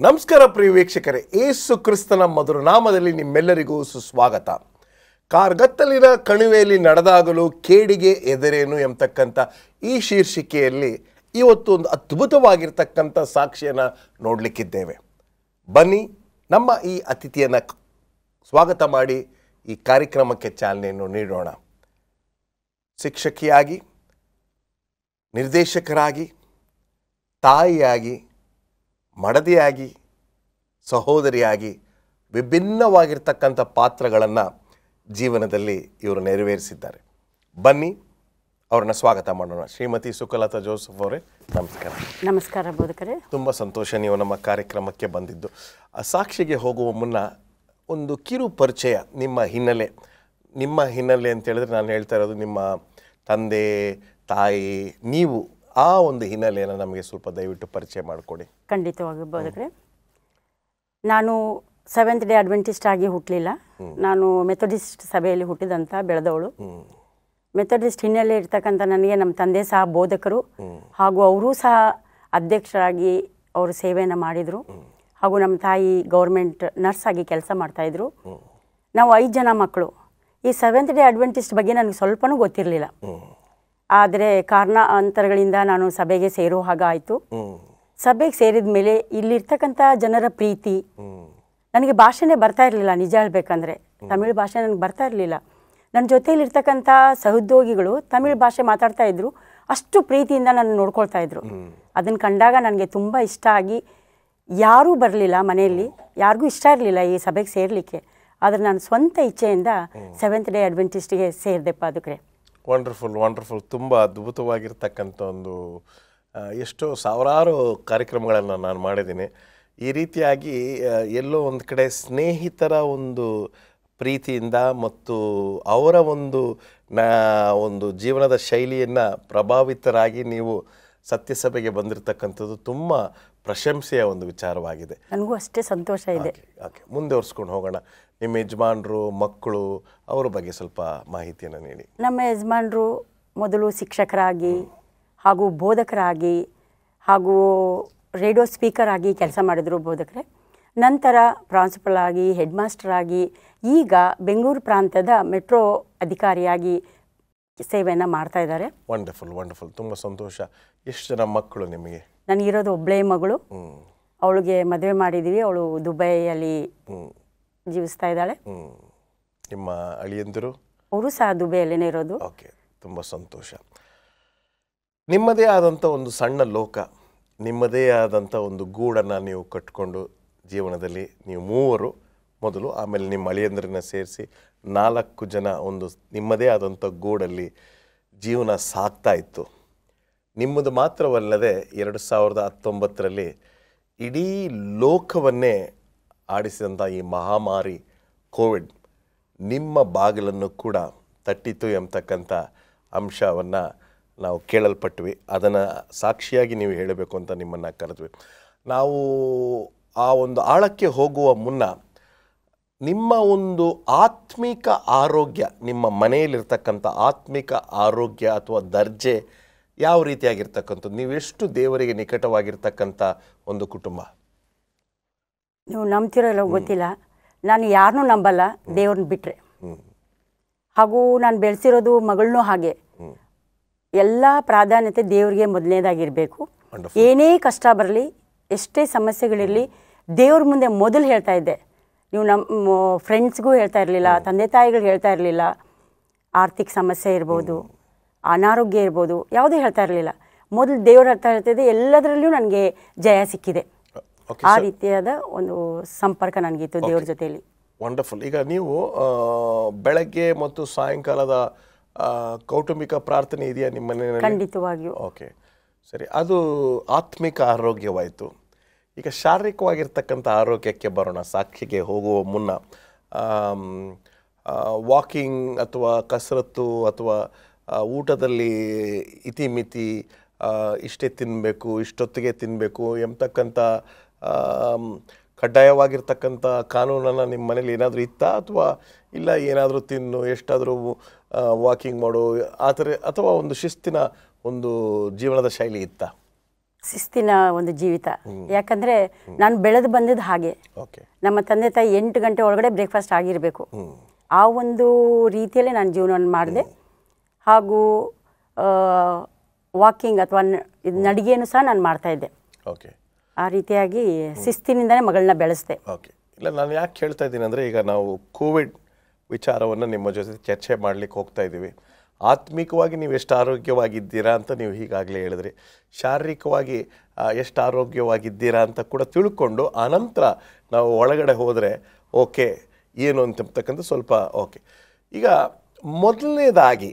ನಮಸ್ಕಾರ ಪ್ರಿಯ ವೀಕ್ಷಕರೇ, ಯೇಸು ಕ್ರಿಸ್ತನ ಮಧುರ ನಾಮದಲ್ಲಿ ನಿಮ್ಮೆಲ್ಲರಿಗೂ ಸುಸ್ವಾಗತ. ಕಾರ್ಗತ್ತಲಿನ ಕಣಿವೆಯಲ್ಲಿ ನಡೆದಾಗಲೂ ಕೇಡಿಗೆ ಎದರೇನು ಎಂಬತಕ್ಕಂಥ ಈ ಶೀರ್ಷಿಕೆಯಲ್ಲಿ ಇವತ್ತು ಒಂದು ಅದ್ಭುತವಾಗಿರ್ತಕ್ಕಂಥ ಸಾಕ್ಷಿಯನ್ನು ನೋಡಲಿಕ್ಕಿದ್ದೇವೆ. ಬನ್ನಿ ನಮ್ಮ ಈ ಅತಿಥಿಯನ್ನು ಸ್ವಾಗತ ಮಾಡಿ ಈ ಕಾರ್ಯಕ್ರಮಕ್ಕೆ ಚಾಲನೆಯನ್ನು ನೀಡೋಣ. ಶಿಕ್ಷಕಿಯಾಗಿ, ನಿರ್ದೇಶಕರಾಗಿ, ತಾಯಿಯಾಗಿ, ಮಡದಿಯಾಗಿ, ಸಹೋದರಿಯಾಗಿ ವಿಭಿನ್ನವಾಗಿರ್ತಕ್ಕಂಥ ಪಾತ್ರಗಳನ್ನು ಜೀವನದಲ್ಲಿ ಇವರು ನೆರವೇರಿಸಿದ್ದಾರೆ. ಬನ್ನಿ ಅವ್ರನ್ನ ಸ್ವಾಗತ ಮಾಡೋಣ. ಶ್ರೀಮತಿ ಸುಕಲತಾ ಜೋಸೆಫ್ ಅವರೇ, ನಮಸ್ಕಾರ. ನಮಸ್ಕಾರ ಬೋಧಕರೇ. ತುಂಬ ಸಂತೋಷ ನೀವು ನಮ್ಮ ಕಾರ್ಯಕ್ರಮಕ್ಕೆ ಬಂದಿದ್ದು. ಸಾಕ್ಷಿಗೆ ಹೋಗುವ ಮುನ್ನ ಒಂದು ಕಿರು ಪರಿಚಯ, ನಿಮ್ಮ ಹಿನ್ನೆಲೆ ಅಂತ ಹೇಳಿದ್ರೆ ನಾನು ಹೇಳ್ತಾ ಇರೋದು ನಿಮ್ಮ ತಂದೆ ತಾಯಿ, ನೀವು ಆ ಒಂದು ಹಿನ್ನೆಲೆಯನ್ನು ನಮಗೆ ಸ್ವಲ್ಪ ದಯವಿಟ್ಟು ಪರಿಚಯ ಮಾಡಿಕೊಡಿ. ಖಂಡಿತವಾಗಿ ಬೋಧಕರೇ. ನಾನು ಸೆವೆಂತ್ ಡೇ ಅಡ್ವೆಂಟಿಸ್ಟ್ ಆಗಿ ಹುಟ್ಟಲಿಲ್ಲ. ನಾನು ಮೆಥೋಡಿಸ್ಟ್ ಸಭೆಯಲ್ಲಿ ಹುಟ್ಟಿದಂಥ ಬೆಳೆದವಳು. ಮೆಥೋಡಿಸ್ಟ್ ಹಿನ್ನೆಲೆ ಇರ್ತಕ್ಕಂಥ ನನಗೆ ನಮ್ಮ ತಂದೆ ಸಹ ಬೋಧಕರು, ಹಾಗೂ ಅವರೂ ಸಹ ಅಧ್ಯಕ್ಷರಾಗಿ ಅವರು ಸೇವೆಯನ್ನು ಮಾಡಿದರು. ಹಾಗೂ ನಮ್ಮ ತಾಯಿ ಗೌರ್ಮೆಂಟ್ ನರ್ಸ್ ಆಗಿ ಕೆಲಸ ಮಾಡ್ತಾಯಿದ್ರು. ನಾವು 5 ಜನ ಮಕ್ಕಳು. ಈ ಸೆವೆಂತ್ ಡೇ ಅಡ್ವೆಂಟಿಸ್ಟ್ ಬಗ್ಗೆ ನನಗೆ ಸ್ವಲ್ಪನೂ ಗೊತ್ತಿರಲಿಲ್ಲ. ಆದರೆ ಕಾರಣಾಂತರಗಳಿಂದ ನಾನು ಸಭೆಗೆ ಸೇರೋ ಹಾಗಾಯಿತು. ಸಭೆಗೆ ಸೇರಿದ ಮೇಲೆ ಇಲ್ಲಿರ್ತಕ್ಕಂಥ ಜನರ ಪ್ರೀತಿ, ನನಗೆ ಭಾಷೆನೇ ಬರ್ತಾ ಇರಲಿಲ್ಲ. ನಿಜ ಹೇಳಬೇಕಂದ್ರೆ ತಮಿಳು ಭಾಷೆ ನನಗೆ ಬರ್ತಾ ಇರಲಿಲ್ಲ. ನನ್ನ ಜೊತೆಯಲ್ಲಿರ್ತಕ್ಕಂಥ ಸಹೋದ್ಯೋಗಿಗಳು ತಮಿಳು ಭಾಷೆ ಮಾತಾಡ್ತಾ ಇದ್ರು. ಅಷ್ಟು ಪ್ರೀತಿಯಿಂದ ನನ್ನ ನೋಡ್ಕೊಳ್ತಾ ಇದ್ರು. ಅದನ್ನು ಕಂಡಾಗ ನನಗೆ ತುಂಬ ಇಷ್ಟ ಆಗಿ, ಯಾರೂ ಬರಲಿಲ್ಲ ಮನೆಯಲ್ಲಿ, ಯಾರಿಗೂ ಇಷ್ಟ ಇರಲಿಲ್ಲ ಈ ಸಭೆಗೆ ಸೇರಲಿಕ್ಕೆ. ಆದರೆ ನಾನು ಸ್ವಂತ ಇಚ್ಛೆಯಿಂದ ಸೆವೆಂತ್ ಡೇ ಅಡ್ವೆಂಟಿಸ್ಟ್ಗೆ ಸೇರಿದೆಪ್ಪ. ಅದಕ್ಕೆ ವಂಡರ್ಫುಲ್. ತುಂಬ ಅದ್ಭುತವಾಗಿರ್ತಕ್ಕಂಥ ಒಂದು ಎಷ್ಟೋ ಸಾವಿರಾರು ಕಾರ್ಯಕ್ರಮಗಳನ್ನು ನಾನು ಮಾಡಿದ್ದೀನಿ. ಈ ರೀತಿಯಾಗಿ ಎಲ್ಲೋ ಒಂದು ಕಡೆ ಸ್ನೇಹಿತರ ಒಂದು ಪ್ರೀತಿಯಿಂದ ಮತ್ತು ಅವರ ಒಂದು ಜೀವನದ ಶೈಲಿಯನ್ನು ಪ್ರಭಾವಿತರಾಗಿ ನೀವು ಸತ್ಯಸಭೆಗೆ ಬಂದಿರತಕ್ಕಂಥದ್ದು ತುಂಬ ಪ್ರಶಂಸೆಯ ಒಂದು ವಿಚಾರವಾಗಿದೆ. ನನಗೂ ಅಷ್ಟೇ ಸಂತೋಷ ಇದೆ. ಓಕೆ, ಮುಂದುವರ್ಸ್ಕೊಂಡು ಹೋಗೋಣ. ನಿಮ್ಮ ಯಜಮಾನರು, ಮಕ್ಕಳು, ಅವರ ಬಗ್ಗೆ ಸ್ವಲ್ಪ ಮಾಹಿತಿಯನ್ನು ನೀಡಿ. ನಮ್ಮ ಯಜಮಾನರು ಮೊದಲು ಶಿಕ್ಷಕರಾಗಿ, ಹಾಗೂ ಬೋಧಕರಾಗಿ, ಹಾಗೂ ರೇಡಿಯೋ ಸ್ಪೀಕರ್ ಆಗಿ ಕೆಲಸ ಮಾಡಿದರು ಬೋಧಕರೇ. ನಂತರ ಪ್ರಾನ್ಸಿಪಲ್ ಆಗಿ, ಹೆಡ್ ಮಾಸ್ಟರ್ ಆಗಿ, ಈಗ ಬೆಂಗಳೂರು ಪ್ರಾಂತ್ಯದ ಮೆಟ್ರೋ ಅಧಿಕಾರಿಯಾಗಿ ಸೇವೆಯನ್ನು ಮಾಡ್ತಾ ಇದ್ದಾರೆ. ವಂಡರ್ಫುಲ್. ತುಂಬ ಸಂತೋಷ. ಎಷ್ಟು ಜನ ಮಕ್ಕಳು ನಿಮಗೆ? ನನಗಿರೋದು ಒಬ್ಬಳೇ ಮಗಳು. ಅವಳಿಗೆ ಮದುವೆ ಮಾಡಿದ್ದೀವಿ. ಅವಳು ದುಬೈಯಲ್ಲಿ ಜೀವಿಸ್ತಾ ಇದ್ದಾಳೆ. ನಿಮ್ಮ ಅಳಿಯಂದಿರು? ಅವರು ಸಹ ದುಬೈಯಲ್ಲೇ ಇರೋದು. ಓಕೆ, ತುಂಬ ಸಂತೋಷ. ನಿಮ್ಮದೇ ಆದಂಥ ಒಂದು ಸಣ್ಣ ಲೋಕ, ನಿಮ್ಮದೇ ಆದಂಥ ಒಂದು ಗೂಡನ್ನು ನೀವು ಕಟ್ಟಿಕೊಂಡು ಜೀವನದಲ್ಲಿ ನೀವು 3 ಮೊದಲು, ಆಮೇಲೆ ನಿಮ್ಮ ಅಳಿಯಂದಿರನ್ನ ಸೇರಿಸಿ 4 ಜನ ಒಂದು ನಿಮ್ಮದೇ ಆದಂಥ ಗೂಡಲ್ಲಿ ಜೀವನ ಸಾಗ್ತಾ ಇತ್ತು. ನಿಮ್ಮದು ಮಾತ್ರವಲ್ಲದೆ 2019ರಲ್ಲಿ ಇಡೀ ಲೋಕವನ್ನೇ ಆಡಿಸಿದಂಥ ಈ ಮಹಾಮಾರಿ ಕೋವಿಡ್ ನಿಮ್ಮ ಬಾಗಿಲನ್ನು ಕೂಡ ತಟ್ಟಿತು ಎಂಬತಕ್ಕಂಥ ಅಂಶವನ್ನು ನಾವು ಕೇಳಲ್ಪಟ್ವಿ. ಅದನ್ನು ಸಾಕ್ಷಿಯಾಗಿ ನೀವು ಹೇಳಬೇಕು ಅಂತ ನಿಮ್ಮನ್ನು ಕರೆದ್ವಿ. ನಾವು ಆ ಒಂದು ಆಳಕ್ಕೆ ಹೋಗುವ ಮುನ್ನ ನಿಮ್ಮ ಒಂದು ಆತ್ಮಿಕ ಆರೋಗ್ಯ, ನಿಮ್ಮ ಮನೆಯಲ್ಲಿರ್ತಕ್ಕಂಥ ಆತ್ಮಿಕ ಆರೋಗ್ಯ ಅಥವಾ ದರ್ಜೆ ಯಾವ ರೀತಿಯಾಗಿರ್ತಕ್ಕಂಥದ್ದು? ನೀವೆಷ್ಟು ದೇವರಿಗೆ ನಿಕಟವಾಗಿರ್ತಕ್ಕಂಥ ಒಂದು ಕುಟುಂಬ? ನೀವು ನಂಬ್ತಿರೋ ಇಲ್ಲ ಗೊತ್ತಿಲ್ಲ, ನಾನು ಯಾರನ್ನೂ ನಂಬಲ್ಲ ದೇವ್ರನ್ನ ಬಿಟ್ಟರೆ. ಹಾಗೂ ನಾನು ಬೆಳೆಸಿರೋದು ಮಗಳನ್ನೂ ಹಾಗೆ. ಎಲ್ಲ ಪ್ರಾಧಾನ್ಯತೆ ದೇವ್ರಿಗೆ ಮೊದಲನೇದಾಗಿರಬೇಕು. ಏನೇ ಕಷ್ಟ ಬರಲಿ, ಎಷ್ಟೇ ಸಮಸ್ಯೆಗಳಿರಲಿ, ದೇವ್ರ ಮುಂದೆ ಮೊದಲು ಹೇಳ್ತಾ ಇದ್ದೆ. ನೀವು ನಮ್ಮ ಫ್ರೆಂಡ್ಸ್ಗೂ ಹೇಳ್ತಾ ಇರಲಿಲ್ಲ, ತಂದೆ ತಾಯಿಗಳು ಹೇಳ್ತಾ ಇರಲಿಲ್ಲ. ಆರ್ಥಿಕ ಸಮಸ್ಯೆ ಇರ್ಬೋದು, ಅನಾರೋಗ್ಯ ಇರ್ಬೋದು, ಯಾವುದೂ ಹೇಳ್ತಾ ಇರಲಿಲ್ಲ. ಮೊದಲು ದೇವ್ರು ಹೇಳ್ತಿದ್ದೆ. ಎಲ್ಲದರಲ್ಲೂ ನನಗೆ ಜಯ ಸಿಕ್ಕಿದೆ. ಆ ರೀತಿಯಾದ ಒಂದು ಸಂಪರ್ಕ ನನಗಿತ್ತು ದೇವ್ರ ಜೊತೆಯಲ್ಲಿ. ವಂಡರ್ಫುಲ್. ಈಗ ನೀವು ಬೆಳಗ್ಗೆ ಮತ್ತು ಸಾಯಂಕಾಲದ ಕೌಟುಂಬಿಕ ಪ್ರಾರ್ಥನೆ ಇದೆಯಾ ನಿಮ್ಮ ಮನೆಯಲ್ಲಿ? ಖಂಡಿತವಾಗಿಯೂ. ಓಕೆ, ಸರಿ. ಅದು ಆತ್ಮಿಕ ಆರೋಗ್ಯವಾಯಿತು. ಈಗ ಶಾರೀರಿಕವಾಗಿರ್ತಕ್ಕಂಥ ಆರೋಗ್ಯಕ್ಕೆ ಬರೋಣ. ಸಾಕ್ಷಿಗೆ ಹೋಗುವ ಮುನ್ನ ವಾಕಿಂಗ್ ಅಥವಾ ಕಸರತ್ತು ಅಥವಾ ಊಟದಲ್ಲಿ ಇತಿಮಿತಿ, ಇಷ್ಟೇ ತಿನ್ನಬೇಕು, ಇಷ್ಟೊತ್ತಿಗೆ ತಿನ್ನಬೇಕು ಎಂಬತಕ್ಕಂಥ ಕಡ್ಡಾಯವಾಗಿರ್ತಕ್ಕಂಥ ಕಾನೂನನ್ನು ನಿಮ್ಮ ಮನೇಲಿ ಏನಾದರೂ ಇತ್ತಾ? ಅಥವಾ ಇಲ್ಲ ಏನಾದರೂ ತಿನ್ನು, ಎಷ್ಟಾದರೂ ವಾಕಿಂಗ್ ಮಾಡು, ಆ ಥರ, ಅಥವಾ ಒಂದು ಶಿಸ್ತಿನ ಒಂದು ಜೀವನದ ಶೈಲಿ ಇತ್ತಾ? ಶಿಸ್ತಿನ ಒಂದು ಜೀವಿತ. ಯಾಕಂದರೆ ನಾನು ಬೆಳೆದು ಬಂದಿದ್ದು ಹಾಗೆ. ಓಕೆ. ನಮ್ಮ ತಂದೆ ತಾಯಿ 8 ಗಂಟೆ ಒಳಗಡೆ ಬ್ರೇಕ್ಫಾಸ್ಟ್ ಆಗಿರಬೇಕು. ಆ ಒಂದು ರೀತಿಯಲ್ಲೇ ನಾನು ಜೀವನವನ್ನು ಮಾಡಿದೆ. ಹಾಗೂ ವಾಕಿಂಗ್ ಅಥವಾ ಇದು ನಡಿಗೆಯನ್ನು ಸಹ ನಾನು ಮಾಡ್ತಾಯಿದ್ದೆ. ಓಕೆ. ಆ ರೀತಿಯಾಗಿ ಶಿಸ್ತಿನಿಂದನೇ ಮಗಳನ್ನ ಬೆಳೆಸಿದೆ. ಓಕೆ. ಇಲ್ಲ, ನಾನು ಯಾಕೆ ಹೇಳ್ತಾ ಇದ್ದೀನಿ ಅಂದರೆ, ಈಗ ನಾವು ಕೋವಿಡ್ ವಿಚಾರವನ್ನು ನಿಮ್ಮ ಜೊತೆ ಚರ್ಚೆ ಮಾಡಲಿಕ್ಕೆ ಹೋಗ್ತಾ ಇದ್ದೀವಿ. ಆತ್ಮಿಕವಾಗಿ ನೀವು ಎಷ್ಟು ಆರೋಗ್ಯವಾಗಿದ್ದೀರಾ ಅಂತ ನೀವು ಹೀಗಾಗಲೇ ಹೇಳಿದ್ರಿ. ಶಾರೀರಿಕವಾಗಿ ಎಷ್ಟು ಆರೋಗ್ಯವಾಗಿದ್ದೀರಾ ಅಂತ ಕೂಡ ತಿಳ್ಕೊಂಡು ಆನಂತರ ನಾವು ಒಳಗಡೆ ಹೋದರೆ ಓಕೆ ಏನು ಅಂತಕ್ಕಂಥ ಸ್ವಲ್ಪ ಓಕೆ. ಈಗ ಮೊದಲನೇದಾಗಿ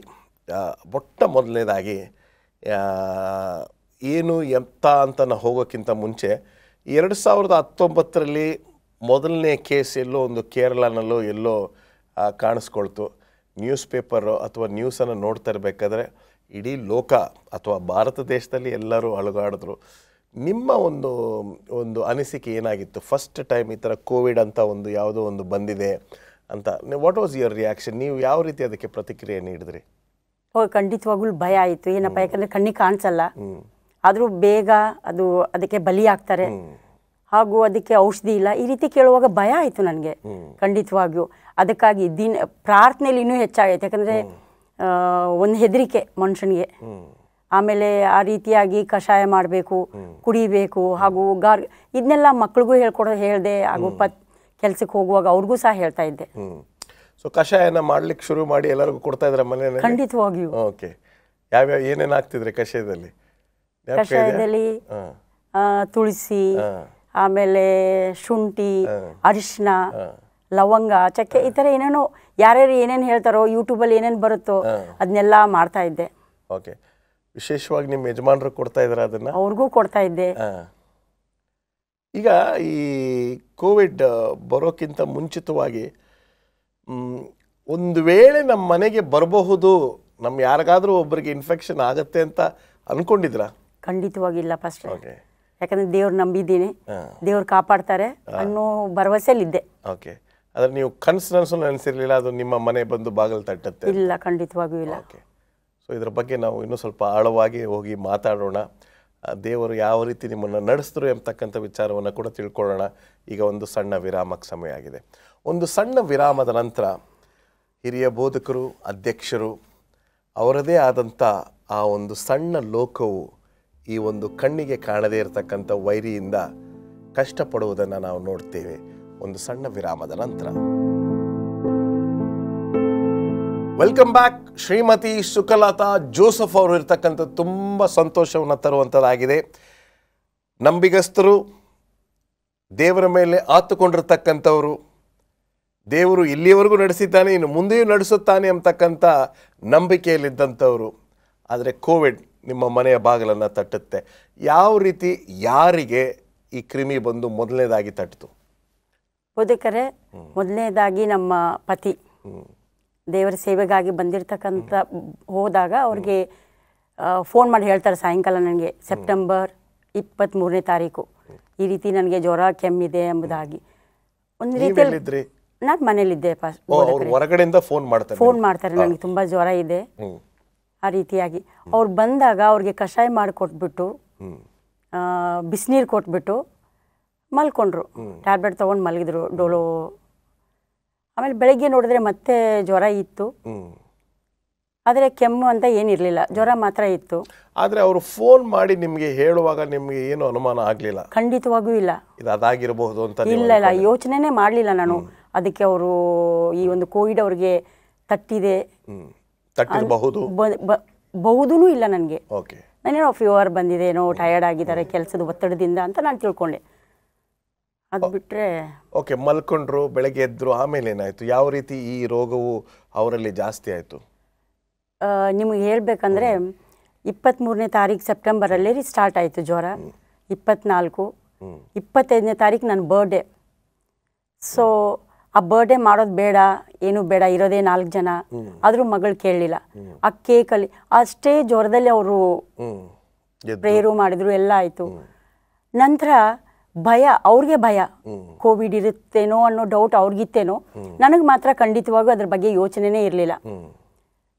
ಮೊದಲನೇದಾಗಿ ಏನು ಎಂತ ಅಂತ ನಾವು ಹೋಗೋಕ್ಕಿಂತ ಮುಂಚೆ 2019ರಲ್ಲಿ ಮೊದಲನೇ ಕೇಸ್ ಎಲ್ಲೋ ಒಂದು ಕೇರಳನಲ್ಲೋ ಎಲ್ಲೋ ಕಾಣಿಸ್ಕೊಳ್ತು. ನ್ಯೂಸ್ ಪೇಪರು ಅಥವಾ ನ್ಯೂಸನ್ನು ನೋಡ್ತಾ ಇರಬೇಕಾದ್ರೆ ಇಡೀ ಲೋಕ ಅಥವಾ ಭಾರತ ದೇಶದಲ್ಲಿ ಎಲ್ಲರೂ ಅಲುಗಾಡಿದ್ರು. ನಿಮ್ಮ ಒಂದು ಅನಿಸಿಕೆ ಏನಾಗಿತ್ತು? ಫಸ್ಟ್ ಟೈಮ್ ಈ ಥರ ಕೋವಿಡ್ ಅಂತ ಒಂದು ಯಾವುದೋ ಒಂದು ಬಂದಿದೆ ಅಂತ, ವಾಟ್ ವಾಸ್ ಯುವರ್ ರಿಯಾಕ್ಷನ್? ನೀವು ಯಾವ ರೀತಿ ಅದಕ್ಕೆ ಪ್ರತಿಕ್ರಿಯೆ ನೀಡಿದ್ರಿ? ಖಂಡಿತವಾಗ್ಲೂ ಭಯ ಆಯಿತು. ಏನಪ್ಪ, ಯಾಕಂದರೆ ಕಣ್ಣಿಗೆ ಕಾಣಿಸಲ್ಲ, ಆದರೂ ಬೇಗ ಅದಕ್ಕೆ ಬಲಿಯಾಗ್ತಾರೆ, ಹಾಗೂ ಅದಕ್ಕೆ ಔಷಧಿ ಇಲ್ಲ, ಈ ರೀತಿ ಕೇಳುವಾಗ ಭಯ ಆಯಿತು ನನಗೆ ಖಂಡಿತವಾಗಿಯೂ. ಅದಕ್ಕಾಗಿ ಪ್ರಾರ್ಥನೆಯಲ್ಲಿ ಇನ್ನೂ ಹೆಚ್ಚಾಗೈತೆ. ಯಾಕಂದರೆ ಒಂದು ಹೆದರಿಕೆ ಮನುಷ್ಯನಿಗೆ. ಆಮೇಲೆ ಆ ರೀತಿಯಾಗಿ ಕಷಾಯ ಮಾಡಬೇಕು, ಕುಡಿಬೇಕು, ಹಾಗೂ ಇದನ್ನೆಲ್ಲ ಮಕ್ಳಿಗೂ ಹೇಳಿದೆ. ಹಾಗೂ ಕೆಲಸಕ್ಕೆ ಹೋಗುವಾಗ ಅವ್ರಿಗೂ ಸಹ ಹೇಳ್ತಾ ಇದ್ದೆ. ಸೊ ಕಷಾಯನ ಮಾಡ್ಲಿಕ್ಕೆ ಶುರು ಮಾಡಿ ಎಲ್ಲರಿಗೂ ಕೊಡ್ತಾ ಇದ್ರೆ ಮನೆಯಲ್ಲಿ? ಖಂಡಿತವಾಗಿಯೂ. ಓಕೆ. ಯಾವ್ಯಾವ ಏನೇನು ಹಾಕ್ತಿದ್ರಿ ಕಷಾಯದಲ್ಲಿ? ತುಳಸಿ, ಆಮೇಲೆ ಶುಂಠಿ, ಅರಿಶಿನ, ಲವಂಗ, ಚಕ್ಕೆ, ಈ ಥರ ಏನೇನೋ ಯಾರ್ಯಾರು ಏನೇನು ಹೇಳ್ತಾರೋ, ಯೂಟ್ಯೂಬಲ್ಲಿ ಏನೇನು ಬರುತ್ತೋ ಅದನ್ನೆಲ್ಲ ಮಾಡ್ತಾ ಇದ್ದೆ. ಓಕೆ. ವಿಶೇಷವಾಗಿ ನಿಮ್ಮ ಯಜಮಾನರು ಕೊಡ್ತಾ ಇದ್ದಾರೆ ಅದನ್ನು? ಅವ್ರಿಗೂ ಕೊಡ್ತಾ ಇದ್ದೆ. ಈಗ ಈ ಕೋವಿಡ್ ಬರೋಕ್ಕಿಂತ ಮುಂಚಿತವಾಗಿ ಒಂದು ವೇಳೆ ನಮ್ಮ ಮನೆಗೆ ಬರಬಹುದು, ನಮ್ಮ ಯಾರಿಗಾದ್ರೂ ಒಬ್ಬರಿಗೆ ಇನ್ಫೆಕ್ಷನ್ ಆಗುತ್ತೆ ಅಂತ ಅನ್ಕೊಂಡಿದ್ರಾ? ಖಂಡಿತವಾಗಿಲ್ಲ ಫಸ್ಟ್. ಯಾಕಂದ್ರೆ ದೇವ್ರು ನಂಬಿದ್ದೀನಿ, ದೇವ್ರು ಕಾಪಾಡ್ತಾರೆ ಅನ್ನೋ ಭರವಸೆಯಲ್ಲಿದ್ದೆ. ಓಕೆ. ಆದರೆ ನೀವು ಕನಸು ನೆನೆಸಿರ್ಲಿಲ್ಲ ಅದು ನಿಮ್ಮ ಮನೆ ಬಂದು ಬಾಗಿಲು ತಟ್ಟತ್ತೆ? ಇಲ್ಲ, ಖಂಡಿತವಾಗಿಯೂ ಇಲ್ಲ. ಓಕೆ. ಸೊ ಇದ್ರ ಬಗ್ಗೆ ನಾವು ಇನ್ನೂ ಸ್ವಲ್ಪ ಆಳವಾಗಿ ಹೋಗಿ ಮಾತಾಡೋಣ. ದೇವರು ಯಾವ ರೀತಿ ನಿಮ್ಮನ್ನು ನಡೆಸಿದ್ರು ಎಂಬತಕ್ಕಂಥ ವಿಚಾರವನ್ನು ಕೂಡ ತಿಳ್ಕೊಳ್ಳೋಣ. ಈಗ ಒಂದು ಸಣ್ಣ ವಿರಾಮಕ್ಕೆ ಸಮಯ ಆಗಿದೆ. ಒಂದು ಸಣ್ಣ ವಿರಾಮದ ನಂತರ ಹಿರಿಯ ಬೋಧಕರು, ಅಧ್ಯಕ್ಷರು, ಅವರದೇ ಆದಂಥ ಆ ಒಂದು ಸಣ್ಣ ಲೋಕವು ಈ ಒಂದು ಕಣ್ಣಿಗೆ ಕಾಣದೇ ಇರತಕ್ಕಂಥ ವೈರಿಯಿಂದ ಕಷ್ಟಪಡುವುದನ್ನು ನಾವು ನೋಡ್ತೇವೆ ಒಂದು ಸಣ್ಣ ವಿರಾಮದ ನಂತರ. Welcome back. ಶ್ರೀಮತಿ ಸುಕಲತಾ ಜೋಸೆಫ್ ಅವರು ಇರ್ತಕ್ಕಂಥ ತುಂಬ ಸಂತೋಷವನ್ನು ತರುವಂಥದ್ದಾಗಿದೆ. ನಂಬಿಗಸ್ತರು, ದೇವರ ಮೇಲೆ ಆತುಕೊಂಡಿರ್ತಕ್ಕಂಥವರು, ದೇವರು ಇಲ್ಲಿಯವರೆಗೂ ನಡೆಸಿದ್ದಾನೆ, ಇನ್ನು ಮುಂದೆಯೂ ನಡೆಸುತ್ತಾನೆ ಅಂತಕ್ಕಂಥ ನಂಬಿಕೆಯಲ್ಲಿದ್ದಂಥವರು. ಆದರೆ ಕೋವಿಡ್ ನಿಮ್ಮ ಮನೆಯ ಬಾಗಿಲನ್ನು ತಟ್ಟುತ್ತೆ. ಯಾವ ರೀತಿ, ಯಾರಿಗೆ ಈ ಕ್ರಿಮಿ ಬಂದು ಮೊದಲನೇದಾಗಿ ತಟ್ಟಿತು? ಬೋಧಕರೇ, ಮೊದಲನೇದಾಗಿ ನಮ್ಮ ಪತಿ ದೇವರ ಸೇವೆಗಾಗಿ ಬಂದಿರತಕ್ಕಂಥ ಹೋದಾಗ ಅವ್ರಿಗೆ ಫೋನ್ ಮಾಡಿ ಹೇಳ್ತಾರೆ ಸಾಯಂಕಾಲ ನನಗೆ, ಸೆಪ್ಟೆಂಬರ್ 23ನೇ ತಾರೀಕು ಈ ರೀತಿ ನನಗೆ ಜ್ವರ, ಕೆಮ್ಮಿದೆ ಎಂಬುದಾಗಿ. ಒಂದು ರೀತಿಯಲ್ಲಿ ನಾನು ಮನೇಲಿದ್ದೆ. ಹೊರಗಡೆಯಿಂದ ಫೋನ್ ಮಾಡ್ತಾರೆ ನನಗೆ ತುಂಬ ಜ್ವರ ಇದೆ. ಆ ರೀತಿಯಾಗಿ ಅವ್ರು ಬಂದಾಗ ಅವ್ರಿಗೆ ಕಷಾಯ ಮಾಡಿಕೊಟ್ಬಿಟ್ಟು, ಬಿಸಿನೀರು ಕೊಟ್ಬಿಟ್ಟು ಮಲ್ಕೊಂಡ್ರು. ಟ್ಯಾಬ್ಲೆಟ್ ತೊಗೊಂಡು ಮಲಗಿದ್ರು, ಡೋಲೋ. ಆಮೇಲೆ ಬೆಳಗ್ಗೆ ನೋಡಿದ್ರೆ ಮತ್ತೆ ಜ್ವರ ಇತ್ತು, ಆದರೆ ಕೆಮ್ಮು ಅಂತ ಏನಿರಲಿಲ್ಲ, ಜ್ವರ ಮಾತ್ರ ಇತ್ತು. ಆದರೆ ಅವರು ಫೋನ್ ಮಾಡಿ ನಿಮಗೆ ಹೇಳುವಾಗ ನಿಮಗೆ ಏನು ಅನುಮಾನ ಆಗಲಿಲ್ಲ? ಖಂಡಿತವಾಗಿಯೂ ಇಲ್ಲ. ಇದು ಅದಾಗಿರಬಹುದು ಅಂತ? ಇಲ್ಲ, ಯೋಚನೆನೇ ಮಾಡಲಿಲ್ಲ ನಾನು ಅದಕ್ಕೆ. ಅವರು ಈ ಒಂದು ಕೋವಿಡ್ ಅವ್ರಿಗೆ ತಟ್ಟಿದೆ, ಬಹುದೂ ಇಲ್ಲ ನನಗೆ. ನಾನೇನೋ ಫೀವರ್ ಬಂದಿದೆ, ಏನೋ ಟಯರ್ಡ್ ಆಗಿದ್ದಾರೆ ಕೆಲಸದ ಒತ್ತಡದಿಂದ ಅಂತ ನಾನು ತಿಳ್ಕೊಂಡೆ. ಅದು ಬಿಟ್ಟರೆ ಓಕೆ. ಮಲ್ಕೊಂಡ್ರು, ಬೆಳಗ್ಗೆ ಎದ್ರು, ಆಮೇಲೆ ಏನಾಯಿತು? ಯಾವ ರೀತಿ ಈ ರೋಗವು ಅವರಲ್ಲಿ ಜಾಸ್ತಿ ಆಯಿತು? ನಿಮಗೆ ಹೇಳಬೇಕಂದ್ರೆ 23ನೇ ತಾರೀಕು ಸೆಪ್ಟೆಂಬರಲ್ಲಿ ಸ್ಟಾರ್ಟ್ ಆಯಿತು ಜ್ವರ. 24, 25ನೇ ತಾರೀಕು ನನ್ನ ಬರ್ಡೇ. ಸೊ ಆ ಬರ್ಡೇ ಮಾಡೋದು ಬೇಡ, ಏನೂ ಬೇಡ, ಇರೋದೇ 4 ಜನ. ಆದರೂ ಮಗಳು ಕೇಳಲಿಲ್ಲ. ಆ ಕೇಕಲ್ಲಿ ಅಷ್ಟೇ ಜ್ವರದಲ್ಲಿ ಅವರು ಪ್ರೇಯರು ಮಾಡಿದ್ರು, ಎಲ್ಲ ಆಯಿತು. ನಂತರ ಭಯ, ಅವ್ರಿಗೆ ಭಯ, ಕೋವಿಡ್ ಇರುತ್ತೇನೋ ಅನ್ನೋ ಡೌಟ್ ಅವ್ರಿಗಿತ್ತೇನೋ. ನನಗೆ ಮಾತ್ರ ಖಂಡಿತವಾಗೂ ಅದ್ರ ಬಗ್ಗೆ ಯೋಚನೆನೇ ಇರಲಿಲ್ಲ.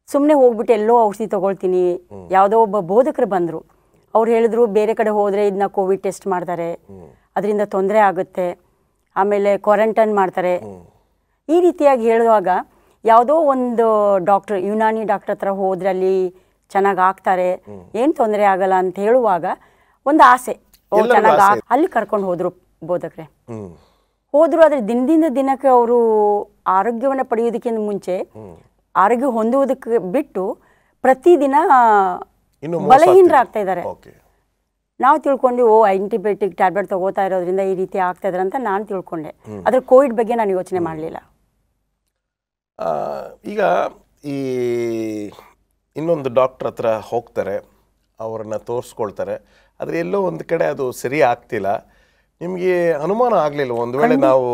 ಸುಮ್ಮನೆ ಹೋಗ್ಬಿಟ್ಟು ಎಲ್ಲೋ ಔಷಧಿ ತೊಗೊಳ್ತೀನಿ. ಯಾವುದೋ ಒಬ್ಬ ಬೋಧಕರು ಬಂದರು, ಅವ್ರು ಹೇಳಿದ್ರು ಬೇರೆ ಕಡೆ ಹೋದರೆ ಇದನ್ನ ಕೋವಿಡ್ ಟೆಸ್ಟ್ ಮಾಡ್ತಾರೆ, ಅದರಿಂದ ತೊಂದರೆ ಆಗುತ್ತೆ, ಆಮೇಲೆ ಕ್ವಾರಂಟೈನ್ ಮಾಡ್ತಾರೆ. ಈ ರೀತಿಯಾಗಿ ಹೇಳುವಾಗ ಯಾವುದೋ ಒಂದು ಡಾಕ್ಟ್ರ್, ಯುನಾನಿ ಡಾಕ್ಟ್ರ್ ಹತ್ರ ಹೋದ್ರೆ ಅಲ್ಲಿ ಚೆನ್ನಾಗಿ ಆಗ್ತಾರೆ, ಏನು ತೊಂದರೆ ಆಗಲ್ಲ ಅಂತ ಹೇಳುವಾಗ ಒಂದು ಆಸೆ, ಚೆನ್ನಾಗಿ ಅಲ್ಲಿ ಕರ್ಕೊಂಡು ಹೋದ್ರು ಬೋಧಕರೇ. ಹೋದ್ರು. ಆದರೆ ದಿನದಿಂದ ದಿನಕ್ಕೆ ಅವರು ಆರೋಗ್ಯವನ್ನು ಪಡೆಯೋದಕ್ಕಿಂತ ಮುಂಚೆ ಆರೋಗ್ಯ ಹೊಂದುವುದಕ್ಕೆ ಬಿಟ್ಟು ಪ್ರತಿದಿನ ಬಲಹೀನರಾಗ್ತಾ ಇದ್ದಾರೆ. ನಾವು ತಿಳ್ಕೊಂಡು ಆಂಟಿಬಯೋಟಿಕ್ ಟ್ಯಾಬ್ಲೆಟ್ ತಗೋತಾ ಇರೋದ್ರಿಂದ ಈ ರೀತಿ ಆಗ್ತಾ ಇದ್ದಾರೆ ಅಂತ ನಾನು ತಿಳ್ಕೊಂಡೆ. ಅದ್ರ ಕೋವಿಡ್ ಬಗ್ಗೆ ನಾನು ಯೋಚನೆ ಮಾಡಲಿಲ್ಲ. ಈಗ ಈ ಇನ್ನೊಂದು ಡಾಕ್ಟ್ರ್ ಹತ್ರ ಹೋಗ್ತಾರೆ, ಅವ್ರನ್ನ ತೋರಿಸ್ಕೊಳ್ತಾರೆ, ಆದರೆ ಎಲ್ಲೋ ಒಂದು ಕಡೆ ಅದು ಸರಿ ಆಗ್ತಿಲ್ಲ. ನಿಮಗೆ ಅನುಮಾನ ಆಗಲಿಲ್ಲ ಒಂದು ವೇಳೆ ನಾವು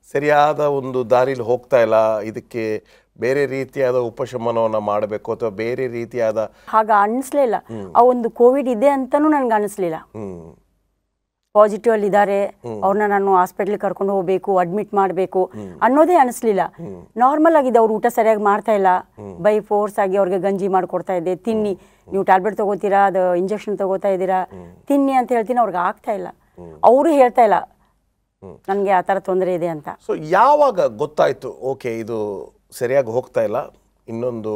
ಸರಿಯಾದ ಒಂದು ದಾರಿಲಿ ಹೋಗ್ತಾ ಇಲ್ಲ, ಇದಕ್ಕೆ ಬೇರೆ ರೀತಿಯಾದ ಉಪಶಮನವನ್ನು ಮಾಡಬೇಕು ಅಥವಾ ಬೇರೆ ರೀತಿಯಾದ ಹಾಗ ಅನಿಸ್ಲೇ ಇಲ್ಲ. ಆ ಒಂದು ಕೋವಿಡ್ ಇದೆ ಅಂತಲೂ ನನಗೆ ಅನಿಸ್ಲಿಲ್ಲ. ಪಾಸಿಟಿವ್ ಅಲ್ಲಿ ಇದ್ದಾರೆ, ಅವ್ರನ್ನ ನಾನು ಹಾಸ್ಪಿಟ್ಲಿಗೆ ಕರ್ಕೊಂಡು ಹೋಗ್ಬೇಕು, ಅಡ್ಮಿಟ್ ಮಾಡಬೇಕು ಅನ್ನೋದೇ ಅನಿಸ್ಲಿಲ್ಲ. ನಾರ್ಮಲ್ ಆಗಿದೆ, ಅವ್ರು ಊಟ ಸರಿಯಾಗಿ ಮಾಡ್ತಾ ಇಲ್ಲ, ಬೈ ಫೋರ್ಸ್ ಆಗಿ ಅವ್ರಿಗೆ ಗಂಜಿ ಮಾಡಿಕೊಡ್ತಾ ಇದ್ದೆ, ತಿನ್ನಿ, ನೀವು ಟ್ಯಾಬ್ಲೆಟ್ ತಗೋತೀರಾ, ಅದು ಇಂಜೆಕ್ಷನ್ ತಗೋತಾ ಇದ್ದೀರಾ, ತಿನ್ನಿ ಅಂತ ಹೇಳ್ತೀನಿ, ಅವ್ರಿಗೆ ಆಗ್ತಾ ಇಲ್ಲ. ಅವರು ಹೇಳ್ತಾ ಇಲ್ಲ ನನಗೆ ಆ ಥರ ತೊಂದರೆ ಇದೆ ಅಂತ. ಸೊ ಯಾವಾಗ ಗೊತ್ತಾಯ್ತು ಓಕೆ ಇದು ಸರಿಯಾಗಿ ಹೋಗ್ತಾ ಇಲ್ಲ, ಇನ್ನೊಂದು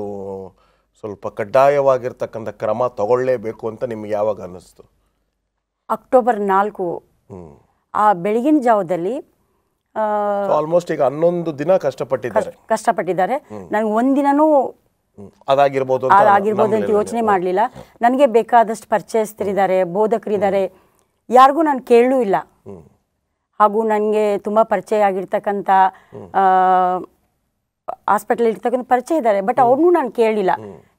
ಸ್ವಲ್ಪ ಕಡ್ಡಾಯವಾಗಿರ್ತಕ್ಕಂಥ ಕ್ರಮ ತಗೊಳ್ಳೇಬೇಕು ಅಂತ ನಿಮ್ಗೆ ಯಾವಾಗ ಅನ್ನಿಸ್ತು? ಅಕ್ಟೋಬರ್ 4 ಆ ಬೆಳಗಿನ ಜಾವದಲ್ಲಿ ಆಲ್ಮೋಸ್ಟ್ ಈಗ 11 ದಿನ ಕಷ್ಟಪಟ್ಟಿದ್ದಾರೆ. ನನಗೆ ಒಂದಿನೂ ಅದಾಗಿರ್ಬೋದು ಅಂತ ಯೋಚನೆ ಮಾಡಲಿಲ್ಲ. ನನಗೆ ಬೇಕಾದಷ್ಟು ಪರಿಚಯಸ್ಥರಿದ್ದಾರೆ, ಬೋಧಕರಿದ್ದಾರೆ, ಯಾರಿಗೂ ನಾನು ಕೇಳಲೂ ಇಲ್ಲ. ಹಾಗೂ ನನಗೆ ತುಂಬ ಪರಿಚಯ ಆಗಿರ್ತಕ್ಕಂಥ ಹಾಸ್ಪಿಟಲ್ ಇರ್ತಕ್ಕಂಥ ಪರಿಚಯ ಇದ್ದಾರೆ, ಬಟ್ ಅವ್ರನ್ನೂ ನಾನು ಕೇಳಲಿಲ್ಲ.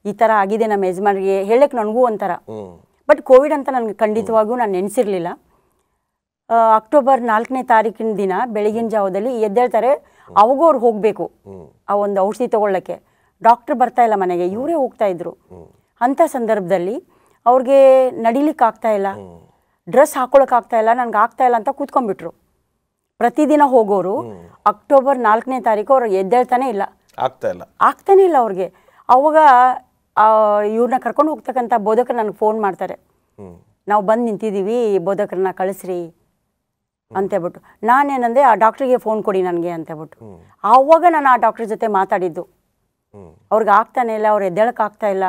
ಈ ಥರ ಆಗಿದೆ ನಮ್ಮ ಯಜಮಾನ್ರಿಗೆ ಹೇಳಕ್ಕೆ ನನಗೂ ಒಂಥರ. ಬಟ್ ಕೋವಿಡ್ ಅಂತ ನನಗೆ ಖಂಡಿತವಾಗೂ ನಾನು ನೆನೆಸಿರಲಿಲ್ಲ. ಅಕ್ಟೋಬರ್ 4ನೇ ತಾರೀಕಿನ ದಿನ ಬೆಳಗಿನ ಜಾವದಲ್ಲಿ ಎದ್ದೇಳ್ತಾರೆ, ಅವಾಗೂ ಅವ್ರು ಹೋಗಬೇಕು ಆ ಒಂದು ಔಷಧಿ ತೊಗೊಳ್ಳೋಕ್ಕೆ. ಡಾಕ್ಟ್ರ್ ಬರ್ತಾ ಇಲ್ಲ ಮನೆಗೆ, ಇವರೇ ಹೋಗ್ತಾ ಇದ್ರು. ಅಂಥ ಸಂದರ್ಭದಲ್ಲಿ ಅವ್ರಿಗೆ ನಡಿಲಿಕ್ಕೆ ಆಗ್ತಾ ಇಲ್ಲ, ಡ್ರೆಸ್ ಹಾಕೊಳಕ್ಕಾಗ್ತಾ ಇಲ್ಲ, ನನಗೆ ಆಗ್ತಾ ಇಲ್ಲ ಅಂತ ಕೂತ್ಕೊಂಡ್ಬಿಟ್ರು. ಪ್ರತಿದಿನ ಹೋಗೋರು ಅಕ್ಟೋಬರ್ 4ನೇ ತಾರೀಕು ಅವ್ರು ಎದ್ದೇಳ್ತಾನೆ ಇಲ್ಲ, ಆಗ್ತಾನೆ ಇಲ್ಲ ಅವ್ರಿಗೆ. ಅವಾಗ ಇವ್ರನ್ನ ಕರ್ಕೊಂಡು ಹೋಗ್ತಕ್ಕಂಥ ಬೋಧಕರು ನನಗೆ ಫೋನ್ ಮಾಡ್ತಾರೆ, ನಾವು ಬಂದು ನಿಂತಿದ್ದೀವಿ, ಬೋಧಕರನ್ನ ಕಳಿಸ್ರಿ ಅಂತೇಳ್ಬಿಟ್ಟು. ನಾನೇನಂದೆ, ಆ ಡಾಕ್ಟ್ರಿಗೆ ಫೋನ್ ಕೊಡಿ ನನಗೆ ಅಂತೇಳ್ಬಿಟ್ಟು. ಆವಾಗ ನಾನು ಆ ಡಾಕ್ಟ್ರ್ ಜೊತೆ ಮಾತಾಡಿದ್ದು. ಅವ್ರಿಗೆ ಆಗ್ತಾನೆ ಇಲ್ಲ, ಅವ್ರು ಎದ್ದೇಳಕ್ಕಾಗ್ತಾ ಇಲ್ಲ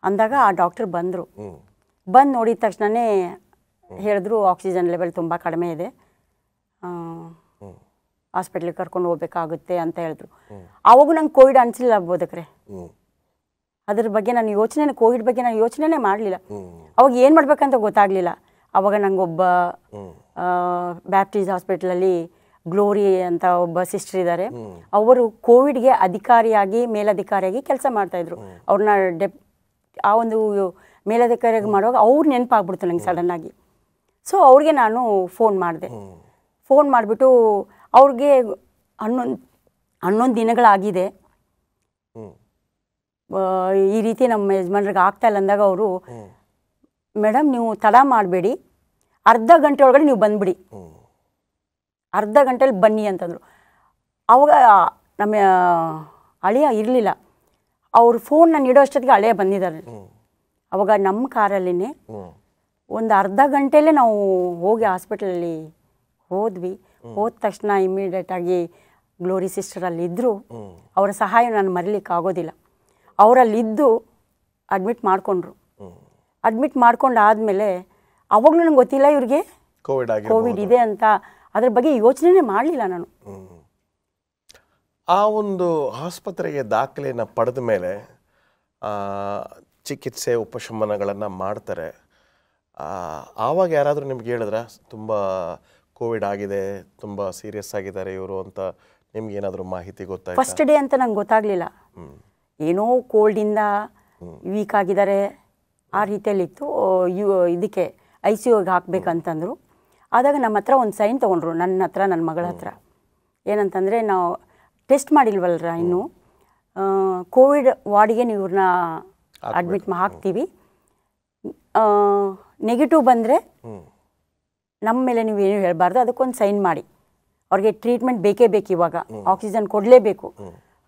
ಅಂದಾಗ ಆ ಡಾಕ್ಟ್ರ್ ಬಂದರು. ಬಂದು ನೋಡಿದ ತಕ್ಷಣವೇ ಹೇಳಿದ್ರು ಆಕ್ಸಿಜನ್ ಲೆವೆಲ್ ತುಂಬ ಕಡಿಮೆ ಇದೆ, ಹಾಸ್ಪಿಟ್ಲಿಗೆ ಕರ್ಕೊಂಡು ಹೋಗ್ಬೇಕಾಗುತ್ತೆ ಅಂತ ಹೇಳಿದ್ರು. ಆವಾಗೂ ನಂಗೆ ಕೋವಿಡ್ ಅನಿಸಲಿಲ್ಲ ಬೋಧಕರೇ. ಅದ್ರ ಬಗ್ಗೆ ನಾನು ಕೋವಿಡ್ ಬಗ್ಗೆ ನಾನು ಯೋಚನೆ ಮಾಡಲಿಲ್ಲ. ಅವಾಗ ಏನು ಮಾಡ್ಬೇಕಂತ ಗೊತ್ತಾಗಲಿಲ್ಲ. ಅವಾಗ ನಂಗೊಬ್ಬ ಬ್ಯಾಪ್ಟಿಸ್ಟ್ ಹಾಸ್ಪಿಟ್ಲಲ್ಲಿ ಗ್ಲೋರಿ ಅಂತ ಒಬ್ಬ ಸಿಸ್ಟರ್ ಇದ್ದಾರೆ, ಅವರು ಕೋವಿಡ್ಗೆ ಮೇಲಧಿಕಾರಿಯಾಗಿ ಕೆಲಸ ಮಾಡ್ತಾಯಿದ್ರು. ಅವ್ರನ್ನ ಆ ಒಂದು ಮೇಲಧಿಕಾರಿಯಾಗಿ ಮಾಡುವಾಗ ಅವ್ರು ನೆನಪಾಗ್ಬಿಡ್ತು ನಂಗೆ ಸಡನ್ನಾಗಿ. ಸೊ ಅವ್ರಿಗೆ ನಾನು ಫೋನ್ ಮಾಡಿದೆ. ಫೋನ್ ಮಾಡಿಬಿಟ್ಟು ಅವ್ರಿಗೆ 11 ದಿನಗಳಾಗಿದೆ, ಈ ರೀತಿ ನಮ್ಮ ಯಜಮಾನ್ರಿಗೆ ಆಗ್ತಾ ಇಲ್ಲ ಅಂದಾಗ ಅವರು, ಮೇಡಮ್ ನೀವು ತಡ ಮಾಡಬೇಡಿ, ಅರ್ಧ ಗಂಟೆ ಒಳಗಡೆ ನೀವು ಬಂದುಬಿಡಿ, ಅರ್ಧ ಗಂಟೆಲಿ ಬನ್ನಿ ಅಂತಂದರು. ಆವಾಗ ನಮ್ಮ ಅಳಿಯ ಇರಲಿಲ್ಲ, ಅವ್ರು ಫೋನ್ ನಾನು ಇಡೋ ಅಷ್ಟೊತ್ತಿಗೆ ಅಳಿಯ ಬಂದಿದ್ದಾರೆ. ಅವಾಗ ನಮ್ಮ ಕಾರಲ್ಲಿನೇ ಒಂದು ಅರ್ಧ ಗಂಟೆಯಲ್ಲೇ ನಾವು ಹೋಗಿ ಹಾಸ್ಪಿಟಲಲ್ಲಿ ಹೋದ್ವಿ. ಹೋದ ತಕ್ಷಣ ಇಮ್ಮಿಡಿಯೇಟಾಗಿ ಗ್ಲೋರಿ ಸಿಸ್ಟರ್ ಅಲ್ಲಿದ್ದರು. ಅವರ ಸಹಾಯ ನಾನು ಮರೀಲಿಕ್ಕೆ ಆಗೋದಿಲ್ಲ. ಅವರಲ್ಲಿದ್ದು ಅಡ್ಮಿಟ್ ಮಾಡಿಕೊಂಡ್ರು. ಅಡ್ಮಿಟ್ ಮಾಡ್ಕೊಂಡು ಆದಮೇಲೆ ಅವಾಗಲೂ ನಂಗೆ ಗೊತ್ತಿಲ್ಲ ಇವ್ರಿಗೆ ಕೋವಿಡ್ ಇದೆ ಅಂತ, ಅದ್ರ ಬಗ್ಗೆ ಯೋಚನೆ ಮಾಡಲಿಲ್ಲ ನಾನು. ಆ ಒಂದು ಆಸ್ಪತ್ರೆಗೆ ದಾಖಲೆಯನ್ನು ಪಡೆದ ಮೇಲೆ ಚಿಕಿತ್ಸೆ ಉಪಶಮನಗಳನ್ನು ಮಾಡ್ತಾರೆ. ಆವಾಗ ಯಾರಾದರೂ ನಿಮ್ಗೆ ಹೇಳಿದ್ರ ತುಂಬ ಕೋವಿಡ್ ಆಗಿದೆ, ತುಂಬ ಸೀರಿಯಸ್ ಆಗಿದ್ದಾರೆ ಇವರು ಅಂತ ನಿಮ್ಗೆ ಏನಾದರೂ ಮಾಹಿತಿ ಗೊತ್ತಾಯ್ತು? ಫಸ್ಟ್ ಡೇ ಅಂತ ನಂಗೆ ಗೊತ್ತಾಗಲಿಲ್ಲ. ಏನೋ ಕೋಲ್ಡಿಂದ ವೀಕ್ ಆಗಿದ್ದಾರೆ ಆ ರೀತಿಯಲ್ಲಿತ್ತು. ಇದಕ್ಕೆ ICUಗೆ ಹಾಕಬೇಕಂತಂದರು. ಆದಾಗ ನಮ್ಮ ಹತ್ರ ಒಂದು ಸೈನ್ ತೊಗೊಂಡ್ರು, ನನ್ನ ಹತ್ರ, ನನ್ನ ಮಗಳ ಹತ್ರ. ಏನಂತಂದರೆ, ನಾವು ಟೆಸ್ಟ್ ಮಾಡಿಲ್ವಲ್ರ ಇನ್ನು, ಕೋವಿಡ್ ವಾರ್ಡಿಗೆ ನೀವ್ರನ್ನ ಅಡ್ಮಿಟ್ ಹಾಕ್ತೀವಿ, ನೆಗೆಟಿವ್ ಬಂದರೆ ನಮ್ಮ ಮೇಲೆ ನೀವೇನು ಹೇಳಬಾರ್ದು, ಅದಕ್ಕೊಂದು ಸೈನ್ ಮಾಡಿ, ಅವ್ರಿಗೆ ಟ್ರೀಟ್ಮೆಂಟ್ ಬೇಕೇ ಬೇಕು, ಇವಾಗ ಆಕ್ಸಿಜನ್ ಕೊಡಲೇಬೇಕು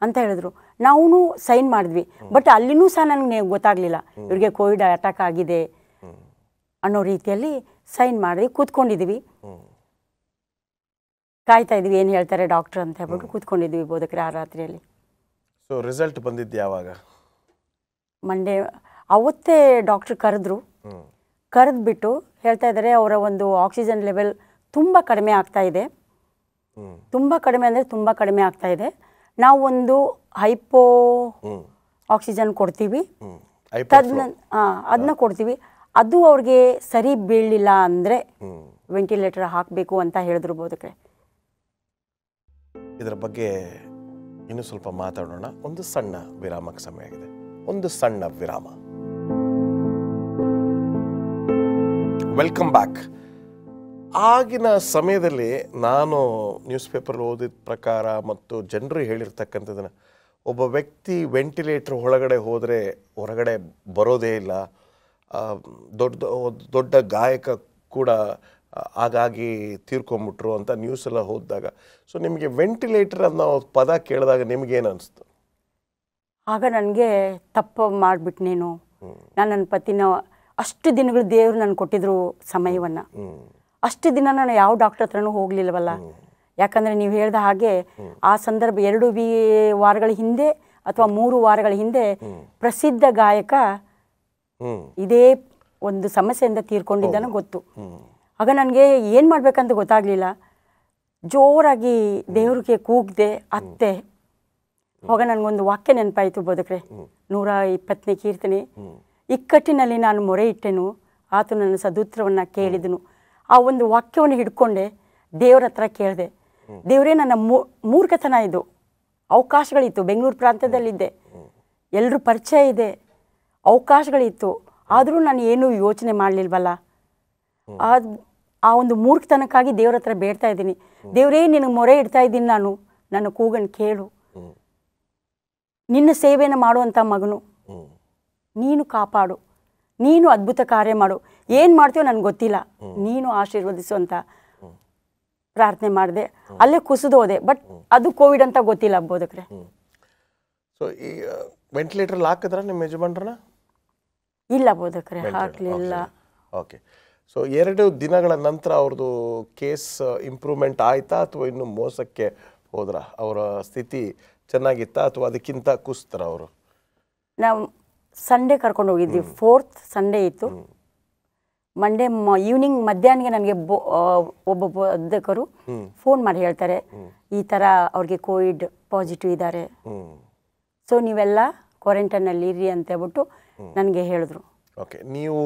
ಅಂತ ಹೇಳಿದ್ರು. ನಾವು ಸೈನ್ ಮಾಡಿದ್ವಿ. ಬಟ್ ಅಲ್ಲಿನೂ ಸಹ ನನಗೆ ಗೊತ್ತಾಗಲಿಲ್ಲ ಇವ್ರಿಗೆ ಕೋವಿಡ್ ಅಟ್ಯಾಕ್ ಆಗಿದೆ ಅನ್ನೋ ರೀತಿಯಲ್ಲಿ ಸೈನ್ ಮಾಡಿ ಕೂತ್ಕೊಂಡಿದ್ದೀವಿ. ಕಾಯ್ತಾ ಇದ್ವಿ ಏನು ಹೇಳ್ತಾರೆ ಡಾಕ್ಟ್ರ್ ಅಂತ ಹೇಳ್ಬಿಟ್ಟು ಕೂತ್ಕೊಂಡಿದ್ವಿ ಬೋಧಕರೇ ಆ ರಾತ್ರಿಯಲ್ಲಿ. ಸೊ ರಿಸಲ್ಟ್ ಬಂದಿದ್ದು ಯಾವಾಗ? ಮಂಡೇ ಅವತ್ತೇ ಡಾಕ್ಟ್ರ್ ಕರೆದ್ರು. ಕರೆದ್ಬಿಟ್ಟು ಹೇಳ್ತಾ ಇದ್ದಾರೆ ಅವರ ಒಂದು ಆಕ್ಸಿಜನ್ ಲೆವೆಲ್ ತುಂಬ ಕಡಿಮೆ ಆಗ್ತಾ ಇದೆ. ತುಂಬ ಕಡಿಮೆ ಅಂದರೆ ತುಂಬ ಕಡಿಮೆ ಆಗ್ತಾ ಇದೆ. ನಾವು ಒಂದು ಹೈಪೋ ಆಕ್ಸಿಜನ್ ಕೊಡ್ತೀವಿ, ಅದನ್ನ ಕೊಡ್ತೀವಿ. ಅದು ಅವ್ರಿಗೆ ಸರಿ ಬೀಳಲಿಲ್ಲ ಅಂದರೆ ವೆಂಟಿಲೇಟರ್ ಹಾಕಬೇಕು ಅಂತ ಹೇಳಿದ್ರು ಬೋಧಕರೇ. ಇದರ ಬಗ್ಗೆ ಇನ್ನೂ ಸ್ವಲ್ಪ ಮಾತಾಡೋಣ. ಒಂದು ಸಣ್ಣ ವಿರಾಮಕ್ಕೆ ಸಮಯ ಆಗಿದೆ. ಒಂದು ಸಣ್ಣ ವಿರಾಮ. Welcome back. ಆಗಿನ ಸಮಯದಲ್ಲಿ ನಾನು ನ್ಯೂಸ್ ಪೇಪರ್ ಓದಿದ ಪ್ರಕಾರ ಮತ್ತು ಜನರು ಹೇಳಿರ್ತಕ್ಕಂಥದ್ದನ್ನು, ಒಬ್ಬ ವ್ಯಕ್ತಿ ವೆಂಟಿಲೇಟರ್ ಒಳಗಡೆ ಹೋದರೆ ಹೊರಗಡೆ ಬರೋದೇ ಇಲ್ಲ. ದೊಡ್ಡ ಗಾಯಕ ಕೂಡ ಹಾಗಾಗಿ ತೀರ್ಕೊಂಬಿಟ್ರು ಅಂತ ನ್ಯೂಸ್ ಎಲ್ಲ ಓದಿದಾಗ, ಸೊ ನಿಮಗೆ ವೆಂಟಿಲೇಟರ್ ಅನ್ನೋ ಪದ ಕೇಳಿದಾಗ ನಿಮಗೇನು ಅನಿಸ್ತು? ಆಗ ನನಗೆ ತಪ್ಪು ಮಾಡಿಬಿಟ್ನೇನು. ನನ್ನ ಪತಿನ ಅಷ್ಟು ದಿನಗಳು ದೇವರು ನನಗೆ ಕೊಟ್ಟಿದ್ರು ಸಮಯವನ್ನು. ಅಷ್ಟು ದಿನ ನಾನು ಯಾವ ಡಾಕ್ಟರ್ ಹತ್ರನೂ ಹೋಗಲಿಲ್ಲವಲ್ಲ. ಯಾಕಂದರೆ ನೀವು ಹೇಳಿದ ಹಾಗೆ ಆ ಸಂದರ್ಭ 2 ವಾರಗಳ ಹಿಂದೆ ಅಥವಾ 3 ವಾರಗಳ ಹಿಂದೆ ಪ್ರಸಿದ್ಧ ಗಾಯಕ ಇದೇ ಒಂದು ಸಮಸ್ಯೆಯಿಂದ ತೀರ್ಕೊಂಡಿದ್ದಾನೋ ಗೊತ್ತು. ಆಗ ನನಗೆ ಏನು ಮಾಡಬೇಕಂತ ಗೊತ್ತಾಗಲಿಲ್ಲ. ಜೋರಾಗಿ ದೇವ್ರಿಗೆ ಕೂಗಿದೆ, ಅತ್ತೆ. ಆಗ ನನಗೊಂದು ವಾಕ್ಯ ನೆನಪಾಯಿತು ಬೋಧಕರೇ, 120ನೇ ಕೀರ್ತನೆ. ಇಕ್ಕಟ್ಟಿನಲ್ಲಿ ನಾನು ಮೊರೆ ಇಟ್ಟೆನು, ಆತ ನನ್ನ ಸದುತ್ರವನ್ನು ಕೇಳಿದನು. ಆ ಒಂದು ವಾಕ್ಯವನ್ನು ಹಿಡ್ಕೊಂಡೆ ದೇವ್ರ ಹತ್ರ ಕೇಳಿದೆ, ದೇವರೇ ನನ್ನ ಮೂರ್ಖತನ ಇದು, ಅವಕಾಶಗಳಿತ್ತು, ಬೆಂಗಳೂರು ಪ್ರಾಂತ್ಯದಲ್ಲಿದ್ದೆ, ಎಲ್ಲರೂ ಪರಿಚಯ ಇದೆ, ಅವಕಾಶಗಳಿತ್ತು, ಆದರೂ ನಾನು ಏನೂ ಯೋಚನೆ ಮಾಡಲಿಲ್ವಲ್ಲ. ಆ ಒಂದು ಮೂರ್ಖತನಕ್ಕಾಗಿ ದೇವ್ರ ಹತ್ರ ಬೇಡ್ತಾ ಇದ್ದೀನಿ. ದೇವರೇ ನಿನಗೆ ಮೊರೆ ಇಡ್ತಾ ಇದ್ದೀನಿ, ನಾನು ನನ್ನ ಕೂಗನ್ನು ಕೇಳು, ನಿನ್ನ ಸೇವೆಯನ್ನು ಮಾಡುವಂಥ ಮಗನು, ನೀನು ಕಾಪಾಡು, ನೀನು ಅದ್ಭುತ ಕಾರ್ಯ ಮಾಡು, ಏನು ಮಾಡ್ತೀವೋ ನನಗೆ ಗೊತ್ತಿಲ್ಲ, ನೀನು ಆಶೀರ್ವದಿಸು ಅಂತ ಪ್ರಾರ್ಥನೆ ಮಾಡಿದೆ. ಅಲ್ಲೇ ಕುಸಿದು ಹೋದೆ. ಬಟ್ ಅದು ಕೋವಿಡ್ ಅಂತ ಗೊತ್ತಿಲ್ಲ ಬೋಧಕರೇ. ಸೊ ಈ ವೆಂಟಿಲೇಟರ್ ಹಾಕಿದ್ರ ನಿಮ್ಮ ಯಜಮಾನ್ರನ್ನ? ಇಲ್ಲ ಬೋಧಕರೇ, ಹಾಕಲಿಲ್ಲ. ಓಕೆ. ಸೊ 2 ದಿನಗಳ ನಂತರ ಅವ್ರದ್ದು ಕೇಸ್ ಇಂಪ್ರೂವ್ಮೆಂಟ್ ಆಯ್ತಾ ಅಥವಾ ಇನ್ನು ಮೋಸಕ್ಕೆ ಹೋದ್ರ? ಅವರ ಸ್ಥಿತಿ ಚೆನ್ನಾಗಿತ್ತಾ ಅಥವಾ ಅದಕ್ಕಿಂತ ಕುಸ್ತರ ಅವರು? ನಾವು ಸಂಡೇ ಕರ್ಕೊಂಡು ಹೋಗಿದ್ವಿ. 4th ಸಂಡೇ ಇತ್ತು. ಮಂಡೇ ಈವ್ನಿಂಗ್ ಮಧ್ಯಾಹ್ನಗೆ ನನಗೆ ಒಬ್ಬ ಬೋಧಕರು ಫೋನ್ ಮಾಡಿ ಹೇಳ್ತಾರೆ, ಈ ಥರ ಅವ್ರಿಗೆ ಕೋವಿಡ್ ಪಾಸಿಟಿವ್ ಇದ್ದಾರೆ, ಸೊ ನೀವೆಲ್ಲ ಕ್ವಾರಂಟೈನಲ್ಲಿ ಇರ್ರಿ ಅಂತ ಹೇಳ್ಬಿಟ್ಟು ನನಗೆ ಹೇಳಿದ್ರು. ಓಕೆ. ನೀವು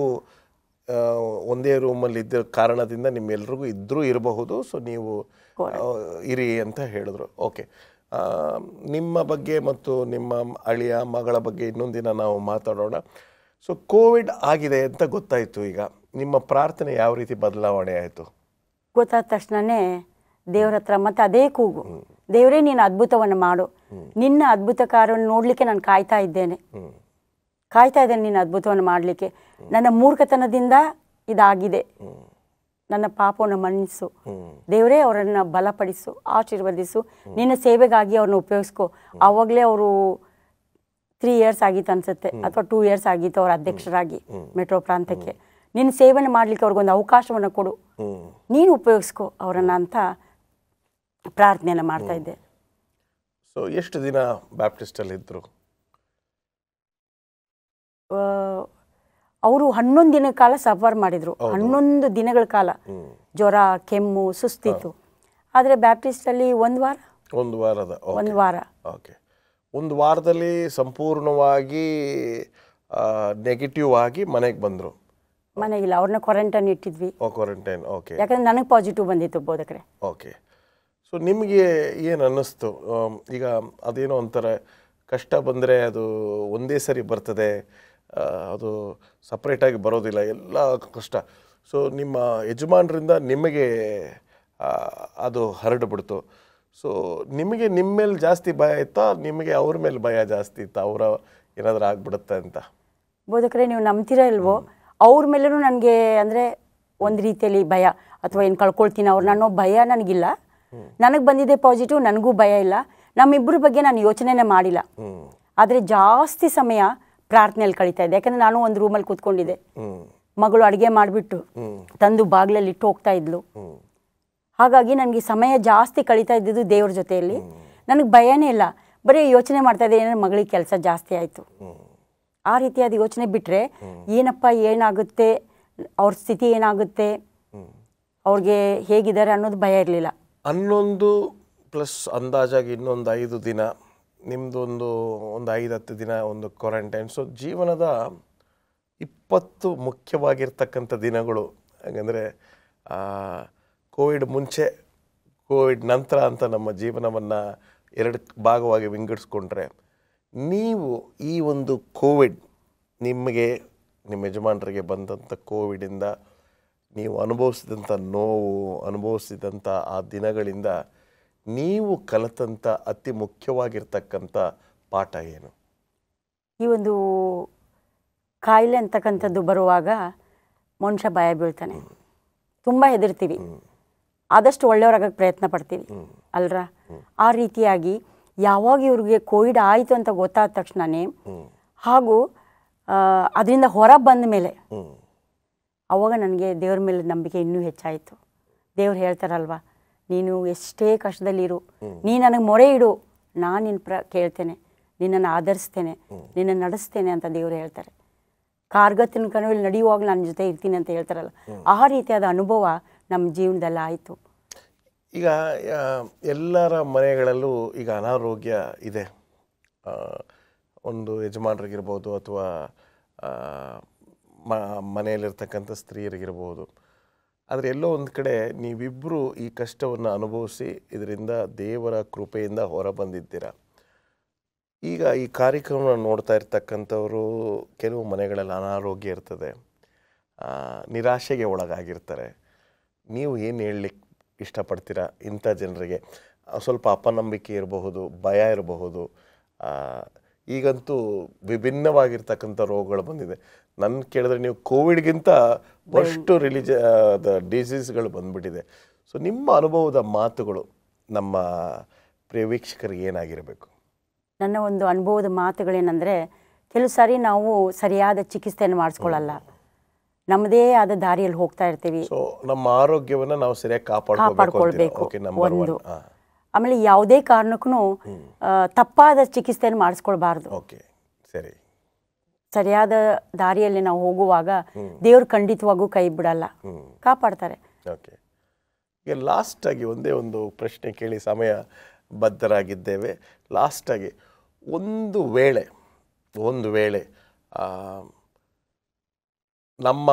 ಒಂದೇ ರೂಮಲ್ಲಿ ಇದ್ದ ಕಾರಣದಿಂದ ನಿಮ್ಮೆಲ್ರಿಗೂ ಇದ್ರೂ ಇರಬಹುದು, ಸೊ ನೀವು ಇರಿ ಅಂತ ಹೇಳಿದ್ರು. ಓಕೆ. ನಿಮ್ಮ ಬಗ್ಗೆ ಮತ್ತು ನಿಮ್ಮ ಅಳಿಯ ಮಗಳ ಬಗ್ಗೆ ಇನ್ನೊಂದಿನ ನಾವು ಮಾತಾಡೋಣ. ಸೊ ಕೋವಿಡ್ ಆಗಿದೆ ಅಂತ ಗೊತ್ತಾಯಿತು. ಈಗ ನಿಮ್ಮ ಪ್ರಾರ್ಥನೆ ಯಾವ ರೀತಿ ಬದಲಾವಣೆ ಆಯಿತು? ಗೊತ್ತಾದ ತಕ್ಷಣವೇ ದೇವ್ರ ಹತ್ರ ಮತ್ತೆ ಅದೇ ಕೂಗು, ದೇವರೇ ನೀನು ಅದ್ಭುತವನ್ನು ಮಾಡು, ನಿನ್ನ ಅದ್ಭುತ ಕಾರ್ಯವನ್ನು ನೋಡಲಿಕ್ಕೆ ನಾನು ಕಾಯ್ತಾ ಇದ್ದೇನೆ ನಿನ್ನ ಅದ್ಭುತವನ್ನು ಮಾಡಲಿಕ್ಕೆ. ನನ್ನ ಮೂರ್ಖತನದಿಂದ ಇದಾಗಿದೆ, ನನ್ನ ಪಾಪವನ್ನು ಮನ್ನಿಸು ದೇವರೇ, ಅವರನ್ನು ಬಲಪಡಿಸು, ಆಶೀರ್ವದಿಸು, ನಿನ್ನ ಸೇವೆಗಾಗಿ ಅವ್ರನ್ನ ಉಪಯೋಗಿಸ್ಕೊ. ಆವಾಗಲೇ ಅವರು 3 years ಆಗಿತ್ತು ಅನ್ಸುತ್ತೆ, ಅಥವಾ 2 years ಆಗಿತ್ತು ಅವ್ರ ಅಧ್ಯಕ್ಷರಾಗಿ ಮೆಟ್ರೋ ಪ್ರಾಂತ್ಯಕ್ಕೆ. ನಿನ್ನ ಸೇವೆಯನ್ನು ಮಾಡಲಿಕ್ಕೆ ಅವ್ರಿಗೊಂದು ಅವಕಾಶವನ್ನು ಕೊಡು, ನೀನು ಉಪಯೋಗಿಸ್ಕೊ ಅವರನ್ನು ಅಂತ ಪ್ರಾರ್ಥನೆಯನ್ನು ಮಾಡ್ತಾ ಇದ್ದೆ. ಸೊ ಎಷ್ಟು ದಿನ ಬ್ಯಾಪ್ಟಿಸ್ಟಲ್ಲಿ ಇದ್ದರು? ಅವರು 11 ದಿನಗಳ ಕಾಲ ಸಫರ್ ಮಾಡಿದರು. 11 ದಿನಗಳ ಕಾಲ ಜ್ವರ, ಕೆಮ್ಮು, ಸುಸ್ತಿತ್ತು. ಆದರೆ ಬ್ಯಾಪ್ಟಿಸ್ಟಲ್ಲಿ ಒಂದು ವಾರ. ಓಕೆ. ಒಂದು ವಾರದಲ್ಲಿ ಸಂಪೂರ್ಣವಾಗಿ ನೆಗೆಟಿವ್ ಆಗಿ ಮನೆಗೆ ಬಂದರು? ಮನೆಗಿಲ್ಲ, ಅವ್ರನ್ನ ಕ್ವಾರಂಟೈನ್ ಇಟ್ಟಿದ್ವಿ. ಕ್ವಾರಂಟೈನ್. ಓಕೆ. ಯಾಕಂದ್ರೆ ನನಗೆ ಪಾಸಿಟಿವ್ ಬಂದಿತ್ತು ಬೋಧಕರೇ. ಓಕೆ. ಸೊ ನಿಮಗೆ ಏನು ಅನ್ನಿಸ್ತು? ಈಗ ಅದೇನೋ ಒಂಥರ ಕಷ್ಟ ಬಂದರೆ ಅದು ಒಂದೇ ಸರಿ ಬರ್ತದೆ, ಅದು ಸಪ್ರೇಟಾಗಿ ಬರೋದಿಲ್ಲ, ಎಲ್ಲ ಕಷ್ಟ. ಸೊ ನಿಮ್ಮ ಯಜಮಾನರಿಂದ ನಿಮಗೆ ಅದು ಹರಡ್ಬಿಡ್ತು. ಸೊ ನಿಮಗೆ ನಿಮ್ಮ ಮೇಲೆ ಜಾಸ್ತಿ ಭಯ ಇತ್ತಾ, ನಿಮಗೆ ಅವ್ರ ಮೇಲೆ ಭಯ ಜಾಸ್ತಿ ಇತ್ತಾ, ಅವರ ಏನಾದರೂ ಆಗ್ಬಿಡುತ್ತೆ ಅಂತ? ಬೋಧಕರೇ, ನೀವು ನಂಬ್ತೀರಾ ಇಲ್ವೋ, ಅವ್ರ ಮೇಲೂ ನನಗೆ ಅಂದರೆ ಒಂದು ರೀತಿಯಲ್ಲಿ ಭಯ, ಅಥವಾ ಏನು ಕಳ್ಕೊಳ್ತೀನಿ ಅವ್ರು ಅನ್ನೋ ಭಯ ನನಗಿಲ್ಲ. ನನಗೆ ಬಂದಿದೆ ಪಾಸಿಟಿವ್, ನನಗೂ ಭಯ ಇಲ್ಲ. ನಮ್ಮಿಬ್ಬರ ಬಗ್ಗೆ ನಾನು ಯೋಚನೆನೇ ಮಾಡಿಲ್ಲ. ಆದರೆ ಜಾಸ್ತಿ ಸಮಯ ಪ್ರಾರ್ಥನೆಯಲ್ಲಿ ಕಳೀತಾ ಇದ್ದೆ. ಯಾಕಂದರೆ ನಾನು ಒಂದು ರೂಮಲ್ಲಿ ಕೂತ್ಕೊಂಡಿದ್ದೆ, ಮಗಳು ಅಡುಗೆ ಮಾಡಿಬಿಟ್ಟು ತಂದು ಬಾಗಿಲಲ್ಲಿ ಇಟ್ಟು ಹೋಗ್ತಾ ಇದ್ಲು. ಹಾಗಾಗಿ ನನಗೆ ಸಮಯ ಜಾಸ್ತಿ ಕಳೀತಾ ಇದ್ದಿದ್ದು ದೇವ್ರ ಜೊತೆಯಲ್ಲಿ. ನನಗೆ ಭಯನೇ ಇಲ್ಲ, ಬರೀ ಯೋಚನೆ ಮಾಡ್ತಾ ಇದ್ದೆ ಏನಾದ್ರು ಮಗಳಿಗೆ ಕೆಲಸ ಜಾಸ್ತಿ ಆಯಿತು. ಆ ರೀತಿಯಾದ ಯೋಚನೆ ಬಿಟ್ಟರೆ ಏನಪ್ಪ ಏನಾಗುತ್ತೆ, ಅವ್ರ ಸ್ಥಿತಿ ಏನಾಗುತ್ತೆ, ಅವ್ರಿಗೆ ಹೇಗಿದ್ದಾರೆ ಅನ್ನೋದು ಭಯ ಇರಲಿಲ್ಲ. 11 ಪ್ಲಸ್ ಅಂದಾಜಾಗಿ ಇನ್ನೊಂದು 5 ದಿನ ನಿಮ್ಮದು ಒಂದು 5-10 ದಿನ ಒಂದು ಕ್ವಾರಂಟೈನ್. ಸೊ ಜೀವನದ 20 ಮುಖ್ಯವಾಗಿರ್ತಕ್ಕಂಥ ದಿನಗಳು, ಹಾಗಂದರೆ ಕೋವಿಡ್ ಮುಂಚೆ ಕೋವಿಡ್ ನಂತರ ಅಂತ ನಮ್ಮ ಜೀವನವನ್ನು 2 ಭಾಗವಾಗಿ ವಿಂಗಡಿಸ್ಕೊಂಡ್ರೆ, ನೀವು ಈ ಒಂದು ಕೋವಿಡ್ ನಿಮಗೆ ನಿಮ್ಮ ಯಜಮಾನರಿಗೆ ಬಂದಂಥ ಕೋವಿಡಿಂದ ನೀವು ಅನುಭವಿಸಿದಂಥ ನೋವು, ಅನುಭವಿಸಿದಂಥ ಆ ದಿನಗಳಿಂದ ನೀವು ಕಲಿತಂಥ ಅತಿ ಮುಖ್ಯವಾಗಿರ್ತಕ್ಕಂಥ ಪಾಠ ಏನು? ಈ ಒಂದು ಕಾಯಿಲೆ ಅಂತಕ್ಕಂಥದ್ದು ಬರುವಾಗ ಮನುಷ್ಯ ಭಯ ಬೀಳ್ತಾನೆ, ತುಂಬ ಹೆದರ್ತೀವಿ, ಆದಷ್ಟು ಒಳ್ಳೆಯವರಾಗಕ್ಕೆ ಪ್ರಯತ್ನ ಪಡ್ತೀವಿ ಅಲ್ರ. ಆ ರೀತಿಯಾಗಿ ಯಾವಾಗ ಇವ್ರಿಗೆ ಕೋವಿಡ್ ಆಯಿತು ಅಂತ ಗೊತ್ತಾದ ತಕ್ಷಣವೇ, ಹಾಗೂ ಅದರಿಂದ ಹೊರ ಬಂದ ಮೇಲೆ ಆವಾಗ ನನಗೆ ದೇವ್ರ ಮೇಲೆ ನಂಬಿಕೆ ಇನ್ನೂ ಹೆಚ್ಚಾಯಿತು. ದೇವ್ರು ಹೇಳ್ತಾರಲ್ವ, ನೀನು ಎಷ್ಟೇ ಕಷ್ಟದಲ್ಲಿರು, ನೀನು ನನಗೆ ಮೊರೆ ಇಡು, ನಾನು ನಿನ್ನ ಕೇಳ್ತೇನೆ, ನಿನ್ನನ್ನು ಆಧರಿಸ್ತೇನೆ, ನಿನ್ನನ್ನು ನಡೆಸ್ತೇನೆ ಅಂತ ದೇವರು ಹೇಳ್ತಾರೆ. ಕಾರ್ಗತ್ತಿನ ಕಣದಲ್ಲಿ ನಡೆಯುವಾಗ ನನ್ನ ಜೊತೆ ಇರ್ತೀನಿ ಅಂತ ಹೇಳ್ತಾರಲ್ಲ, ಆ ರೀತಿಯಾದ ಅನುಭವ ನಮ್ಮ ಜೀವನದಲ್ಲಿ ಆಯಿತು. ಈಗ ಎಲ್ಲರ ಮನೆಗಳಲ್ಲೂ ಈಗ ಅನಾರೋಗ್ಯ ಇದೆ. ಒಂದು ಯಜಮಾನರಿಗಿರ್ಬೋದು ಅಥವಾ ಮನೆಯಲ್ಲಿರ್ತಕ್ಕಂಥ ಸ್ತ್ರೀಯರಿಗಿರ್ಬೋದು. ಆದರೆ ಎಲ್ಲೋ ಒಂದು ಕಡೆ ನೀವಿಬ್ಬರು ಈ ಕಷ್ಟವನ್ನು ಅನುಭವಿಸಿ ಇದರಿಂದ ದೇವರ ಕೃಪೆಯಿಂದ ಹೊರ ಬಂದಿದ್ದೀರ. ಈಗ ಈ ಕಾರ್ಯಕ್ರಮವನ್ನು ನೋಡ್ತಾ ಇರ್ತಕ್ಕಂಥವರು ಕೆಲವು ಮನೆಗಳಲ್ಲಿ ಅನಾರೋಗ್ಯ ಇರ್ತದೆ, ನಿರಾಶೆಗೆ ಒಳಗಾಗಿರ್ತಾರೆ. ನೀವು ಏನು ಹೇಳಲಿಕ್ಕೆ ಇಷ್ಟಪಡ್ತೀರಾ ಇಂಥ ಜನರಿಗೆ? ಸ್ವಲ್ಪ ಅಪನಂಬಿಕೆ ಇರಬಹುದು, ಭಯ ಇರಬಹುದು. ಈಗಂತೂ ವಿಭಿನ್ನವಾಗಿರ್ತಕ್ಕಂಥ ರೋಗಗಳು ಬಂದಿದೆ. ನನ್ನ ಕೇಳಿದ್ರೆ ನೀವು ಕೋವಿಡ್ಗಿಂತ ಅಷ್ಟು ಡಿಸೀಸ್ಗಳು ಬಂದ್ಬಿಟ್ಟಿದೆ. ಸೊ ನಿಮ್ಮ ಅನುಭವದ ಮಾತುಗಳು ನಮ್ಮ ಪ್ರಿಯ ವೀಕ್ಷಕರಿಗೆ ಏನಾಗಿರಬೇಕು? ನನ್ನ ಒಂದು ಅನುಭವದ ಮಾತುಗಳೇನೆಂದರೆ, ಕೆಲವು ಸಾರಿ ನಾವು ಸರಿಯಾದ ಚಿಕಿತ್ಸೆಯನ್ನು ಮಾಡಿಸ್ಕೊಳ್ಳಲ್ಲ, ನಮ್ಮದೇ ಆದ ದಾರಿಯಲ್ಲಿ ಹೋಗ್ತಾ ಇರ್ತೀವಿ. ಸೊ ನಮ್ಮ ಆರೋಗ್ಯವನ್ನು ನಾವು ಸರಿಯಾಗಿ ಕಾಪಾಡ್ಕೊಳ್ಬೇಕು ಒಂದು. ಆಮೇಲೆ ಯಾವುದೇ ಕಾರಣಕ್ಕೂ ತಪ್ಪಾದ ಚಿಕಿತ್ಸೆಯನ್ನು ಮಾಡಿಸ್ಕೊಳ್ಬಾರ್ದು. ಸರಿ, ಸರಿಯಾದ ದಾರಿಯಲ್ಲಿ ನಾವು ಹೋಗುವಾಗ ದೇವ್ರು ಖಂಡಿತವಾಗೂ ಕೈ ಬಿಡಲ್ಲ, ಕಾಪಾಡ್ತಾರೆ. ಓಕೆ, ಈಗ ಲಾಸ್ಟಾಗಿ ಒಂದೇ ಒಂದು ಪ್ರಶ್ನೆ ಕೇಳಿ ಸಮಯ ಬದ್ಧರಾಗಿದ್ದೇವೆ. ಲಾಸ್ಟಾಗಿ ಒಂದು ವೇಳೆ ನಮ್ಮ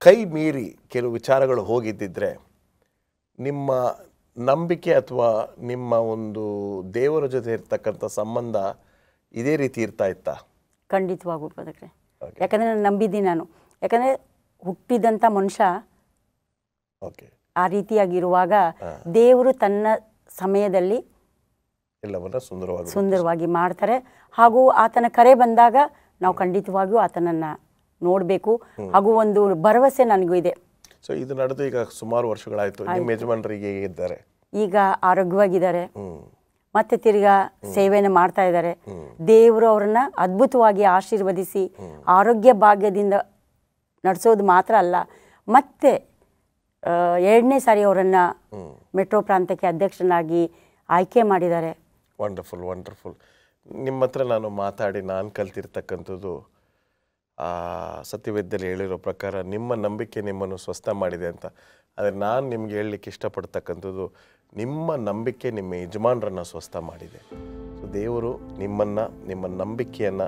ಕೈ ಮೀರಿ ಕೆಲವು ವಿಚಾರಗಳು ಹೋಗಿದ್ದಿದ್ರೆ ನಿಮ್ಮ ನಂಬಿಕೆ ಅಥವಾ ನಿಮ್ಮ ಒಂದು ದೇವರ ಜೊತೆ ಇರ್ತಕ್ಕಂಥ ಸಂಬಂಧ ಇದೇ ರೀತಿ ಇರ್ತಾ ಇತ್ತಾ? ಖಂಡಿತವಾಗೂ ಬದುಕ್ರೆ. ಯಾಕಂದರೆ ನಾನು ನಂಬಿದ್ದೀನಿ. ಯಾಕಂದರೆ ಹುಟ್ಟಿದಂಥ ಮನುಷ್ಯ ಆ ರೀತಿಯಾಗಿರುವಾಗ ದೇವರು ತನ್ನ ಸಮಯದಲ್ಲಿ ಎಲ್ಲವನ್ನ ಸುಂದರವಾಗಿ ಮಾಡ್ತಾರೆ. ಹಾಗೂ ಆತನ ಕರೆ ಬಂದಾಗ ನಾವು ಖಂಡಿತವಾಗಿಯೂ ಆತನನ್ನು ನೋಡಬೇಕು. ಹಾಗೂ ಒಂದು ಭರವಸೆ ನನಗೂ ಇದೆ. ಸೊ ಇದು ನಡೆದು ಈಗ ಸುಮಾರು ವರ್ಷಗಳಾಯಿತು. ನಿಮ್ಮ ಯಜಮಾನರಿಗೆ ಇದ್ದಾರೆ, ಈಗ ಆರೋಗ್ಯವಾಗಿದ್ದಾರೆ, ಮತ್ತೆ ತಿರ್ಗಾ ಸೇವೆಯನ್ನು ಮಾಡ್ತಾ ಇದ್ದಾರೆ. ದೇವರು ಅವರನ್ನ ಅದ್ಭುತವಾಗಿ ಆಶೀರ್ವದಿಸಿ ಆರೋಗ್ಯ ಭಾಗ್ಯದಿಂದ ನಡೆಸೋದು ಮಾತ್ರ ಅಲ್ಲ, ಮತ್ತೆ 2ನೇ ಸಾರಿ ಅವರನ್ನು ಮೆಟ್ರೋ ಪ್ರಾಂತ್ಯಕ್ಕೆ ಅಧ್ಯಕ್ಷನಾಗಿ ಆಯ್ಕೆ ಮಾಡಿದ್ದಾರೆ. ವಂಡರ್ಫುಲ್. ನಿಮ್ಮ ಹತ್ರ ನಾನು ಮಾತಾಡಿ ನಾನು ಕಲ್ತಿರ್ತಕ್ಕಂಥದ್ದು, ಸತ್ಯವೇದ್ಯದಲ್ಲಿ ಹೇಳಿರೋ ಪ್ರಕಾರ ನಿಮ್ಮ ನಂಬಿಕೆ ನಿಮ್ಮನ್ನು ಸ್ವಸ್ಥ ಮಾಡಿದೆ ಅಂತ. ಆದರೆ ನಾನು ನಿಮ್ಗೆ ಹೇಳಲಿಕ್ಕೆ ಇಷ್ಟಪಡ್ತಕ್ಕಂಥದ್ದು, ನಿಮ್ಮ ನಂಬಿಕೆ ನಿಮ್ಮ ಯಜಮಾನರನ್ನು ಸ್ವಸ್ಥ ಮಾಡಿದೆ. ಸೊ ದೇವರು ನಿಮ್ಮ ನಂಬಿಕೆಯನ್ನು,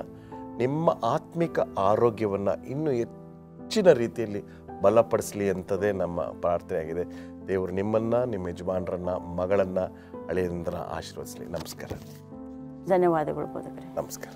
ನಿಮ್ಮ ಆತ್ಮಿಕ ಆರೋಗ್ಯವನ್ನು ಇನ್ನೂ ಹೆಚ್ಚಿನ ರೀತಿಯಲ್ಲಿ ಬಲಪಡಿಸಲಿ ಅಂತದೇ ನಮ್ಮ ಪ್ರಾರ್ಥನೆಯಾಗಿದೆ. ದೇವರು ನಿಮ್ಮನ್ನು, ನಿಮ್ಮ ಯಜಮಾನರನ್ನು, ಮಗಳನ್ನು, ಅಳಿಯಂದರ ಆಶೀರ್ವದಿಸಲಿ. ನಮಸ್ಕಾರ. ಧನ್ಯವಾದಗಳು ಬೋಧಕರೇ. ನಮಸ್ಕಾರ.